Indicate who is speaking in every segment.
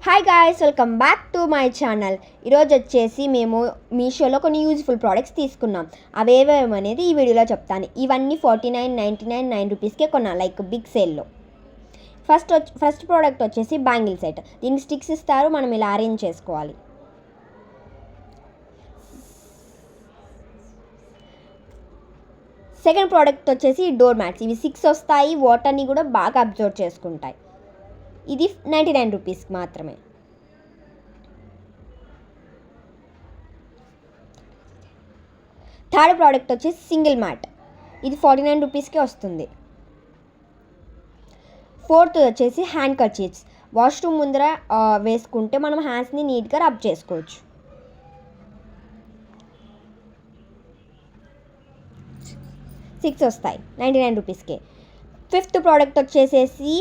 Speaker 1: Hi guys, welcome back to my channel. ఈరోజు వచ్చేసి మేము మీషోలో కొన్ని యూజ్ఫుల్ ప్రోడక్ట్స్ తీసుకున్నాం. అవేవేమనేది ఈ వీడియోలో చెప్తాను. ఇవన్నీ 49.99 రూపీస్కే కొన్నాను, లైక్ బిగ్ సేల్లో. ఫస్ట్ ప్రోడక్ట్ వచ్చేసి బ్యాంగిల్ సెట్. దీనికి స్టిక్స్ ఇస్తారు, మనం ఇలా అరేంజ్ చేసుకోవాలి. సెకండ్ ప్రోడక్ట్ వచ్చేసి డోర్ మ్యాట్స్. ఇవి 6 వస్తాయి, వాటర్ని కూడా బాగా అబ్జర్వ్ చేసుకుంటాయి. ఇది 99 రూపీస్కి మాత్రమే. థర్డ్ ప్రోడక్ట్ వచ్చేసి సింగిల్ మ్యాట్. ఇది 49 రూపీస్కే వస్తుంది. ఫోర్త్ వచ్చేసి హ్యాండ్ కర్చీఫ్స్. వాష్రూమ్ ముందర వేసుకుంటే మనం హ్యాండ్స్ని నీట్గా రబ్ చేసుకోవచ్చు. సిక్స్ వస్తాయి 99 రూపీస్కే. ఫిఫ్త్ ప్రోడక్ట్ వచ్చేసేసి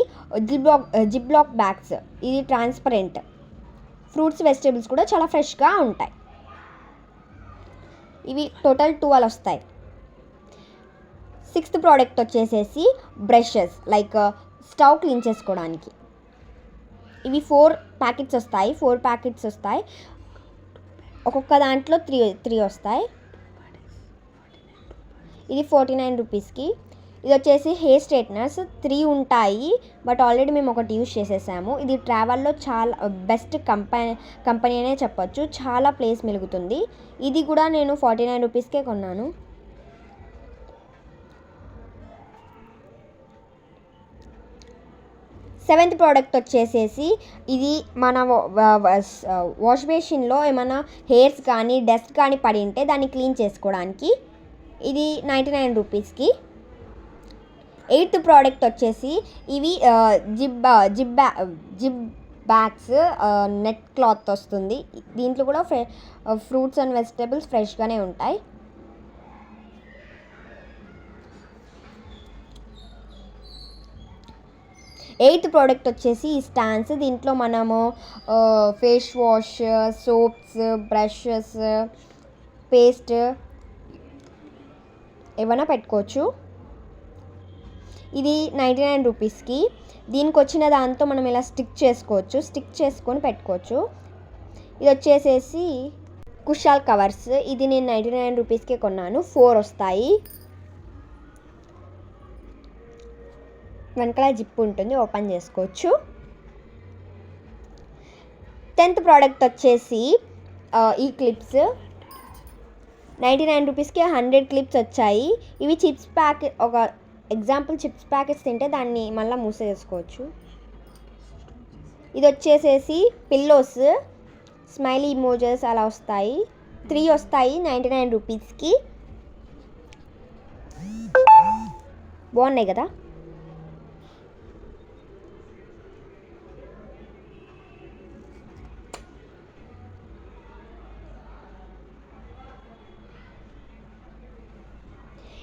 Speaker 1: జిప్ లాక్ బ్యాగ్స్. ఇది ట్రాన్స్పరెంట్. ఫ్రూట్స్ వెజిటేబుల్స్ కూడా చాలా ఫ్రెష్గా ఉంటాయి. ఇవి టోటల్ 12 వస్తాయి. సిక్స్త్ ప్రోడక్ట్ వచ్చేసేసి బ్రషెస్, లైక్ స్టవ్ క్లీన్ చేసుకోవడానికి. ఇవి 4 ప్యాకెట్స్ వస్తాయి. 4 ప్యాకెట్స్ వస్తాయి. ఒక్కొక్క దాంట్లో 3 వస్తాయి. ఇది 49 రూపీస్కి. ఇది వచ్చేసి హెయిర్ స్ట్రైట్నర్స్. 3 ఉంటాయి, బట్ ఆల్రెడీ మేము ఒకటి యూజ్ చేసేసాము. ఇది ట్రావెల్లో చాలా బెస్ట్ కంపెనీ అనే చెప్పొచ్చు. చాలా ప్లేస్ మిలుగుతుంది. ఇది కూడా నేను 49 రూపీస్కే కొన్నాను. సెవెంత్ ప్రోడక్ట్ వచ్చేసేసి ఇది మన వాష్ బేసిన్లో ఏమైనా హెయిర్స్ కానీ డస్ట్ కానీ పడి ఉంటే దాన్ని క్లీన్ చేసుకోవడానికి. ఇది 99 రూపీస్కి. ఎయిత్ ప్రోడక్ట్ వచ్చేసి ఇవి జిప్ బ్యాగ్స్. నెట్ క్లాత్ వస్తుంది. దీంట్లో కూడా ఫ్రూట్స్ అండ్ వెజిటేబుల్స్ ఫ్రెష్గానే ఉంటాయి. ఎయిత్ ప్రోడక్ట్ వచ్చేసి ఈ స్టాండ్స్. దీంట్లో మనము face wash, soaps, brushes, paste ఏమైనా పెట్టుకోవచ్చు. ఇది 99 రూపీస్కి. దీనికి వచ్చిన దాంతో మనం ఇలా స్టిక్ చేసుకొని పెట్టుకోవచ్చు. ఇది వచ్చేసేసి కుషాల్ కవర్స్. ఇది నేను 99 రూపీస్కే కొన్నాను. 4 వస్తాయి. వెనకాల జిప్ ఉంటుంది, ఓపెన్ చేసుకోవచ్చు. 10th ప్రోడక్ట్ వచ్చేసి ఈ క్లిప్స్. 99 రూపీస్కి 100 క్లిప్స్ వచ్చాయి. ఇవి చిప్స్ ప్యాకెట్, ఒక ఎగ్జాంపుల్ చిప్స్ ప్యాకెట్స్ తింటే దాన్ని మళ్ళీ మూసేసుకోవచ్చు. ఇది వచ్చేసేసి పిల్లోస్, స్మైలీ ఇమోజెస్ అలా వస్తాయి. 3 వస్తాయి 99 రూపీస్కి. బాగున్నాయి కదా.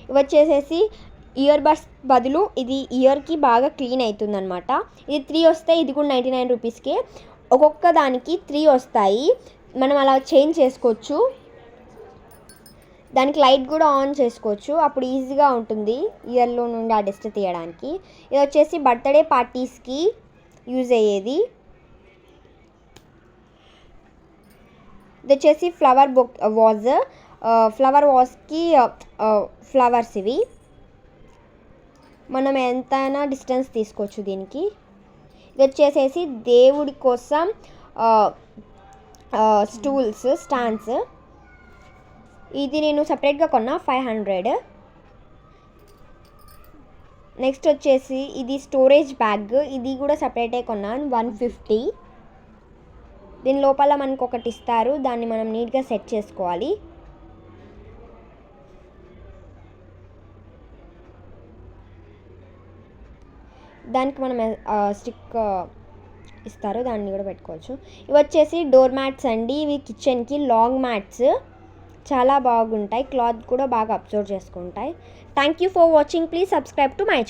Speaker 1: ఇవి వచ్చేసేసి ఇయర్ బడ్స్ బదులు ఇది ఇయర్కి బాగా క్లీన్ అవుతుంది అనమాట. ఇది 3 వస్తాయి. ఇది కూడా 99 రూపీస్కే. ఒక్కొక్క దానికి 3 వస్తాయి. మనం అలా చేంజ్ చేసుకోవచ్చు. దానికి లైట్ కూడా ఆన్ చేసుకోవచ్చు. అప్పుడు ఈజీగా ఉంటుంది ఇయర్లో నుండి ఆ డస్ట్ తీయడానికి. ఇది వచ్చేసి బర్త్డే పార్టీస్కి యూజ్ అయ్యేది. ఇది వచ్చేసి ఫ్లవర్ వాజ్కి ఫ్లవర్స్. ఇవి మనం ఎంతైనా డిస్టెన్స్ తీసుకోవచ్చు దీనికి. ఇది వచ్చేసేసి దేవుడి కోసం స్టాండ్స్. ఇది నేను సపరేట్గా కొన్నా, 500. నెక్స్ట్ వచ్చేసి ఇది స్టోరేజ్ బ్యాగ్. ఇది కూడా సపరేటే కొన్నాను, 150. దీని లోపల మనకు ఒకటి ఇస్తారు, దాన్ని మనం నీట్గా సెట్ చేసుకోవాలి. దానికి మనం స్టిక్ ఇస్తారు, దాన్ని కూడా పెట్టుకోవచ్చు. ఇవి వచ్చేసి డోర్ మ్యాట్స్ అండి. ఇవి కిచెన్కి లాంగ్ మ్యాట్స్. చాలా బాగుంటాయి. క్లాత్ కూడా బాగా అబ్జర్వ్ చేసుకుంటాయి. Thank you for watching. Please subscribe to my channel.